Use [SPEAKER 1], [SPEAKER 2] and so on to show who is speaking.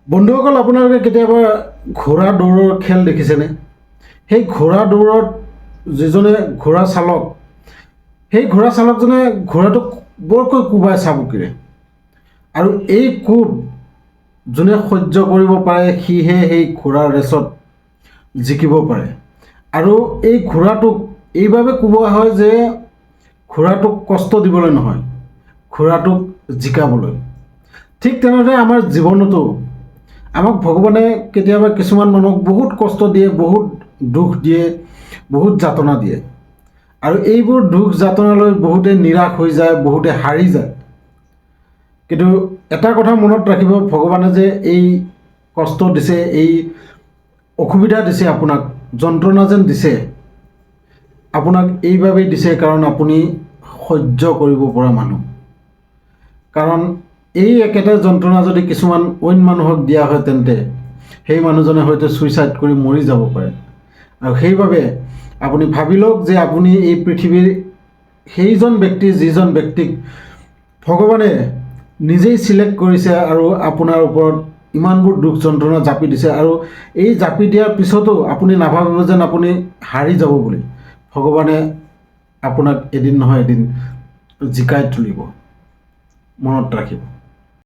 [SPEAKER 1] বন্ধুসকল, আপোনালোকে কেতিয়াবা ঘোঁৰা দৌৰৰ খেল দেখিছেনে? সেই ঘোঁৰা দৌৰত যিজনে ঘোঁৰা চালক, সেই ঘোঁৰা চালকজনে ঘোঁৰাটোক বৰকৈ কোবাই চাবুকিৰে। আৰু এই কোব যোনে সহ্য কৰিব পাৰে সিহে সেই ঘোঁৰাৰ ৰেচত জিকিব পাৰে। আৰু এই ঘোঁৰাটোক এইবাবে কোবোৱা হয় যে ঘোঁৰাটোক কষ্ট দিবলৈ নহয়, ঘোঁৰাটোক জিকাবলৈ। ঠিক তেনেদৰে আমাৰ জীৱনতো আমাক ভগৱানে কেতিয়াবা কিছুমান মানুহক বহুত কষ্ট দিয়ে, বহুত দুখ দিয়ে, বহুত যাতনা দিয়ে। আৰু এইবোৰ দুখ যাতনালৈ বহুতে নিৰাশ হৈ যায়, বহুতে হাৰি যায়। কিন্তু এটা কথা মনত ৰাখিব, ভগৱানে যে এই কষ্ট দিছে, এই অসুবিধা দিছে, আপোনাক যন্ত্ৰণা যেন দিছে, আপোনাক এইবাবেই দিছে কাৰণ আপুনি সহ্য কৰিব পৰা মানুহ। কাৰণ এই একেটা যন্ত্ৰণা যদি কিছুমান অইন মানুহক দিয়া হয় তেন্তে সেই মানুহজনে হয়তো ছুইচাইড কৰি মৰি যাব পাৰে। আৰু সেইবাবে আপুনি ভাবি লওক যে আপুনি এই পৃথিৱীৰ সেইজন ব্যক্তি যিজন ব্যক্তিক ভগৱানে নিজেই চিলেক্ট কৰিছে আৰু আপোনাৰ ওপৰত ইমানবোৰ দুখ যন্ত্ৰণা জাপি দিছে। আৰু এই জাপি দিয়াৰ পিছতো আপুনি নাভাবিব যেন আপুনি হাৰি যাব বুলি। ভগৱানে আপোনাক এদিন নহয় এদিন জিকাই তুলিব, মনত ৰাখিব।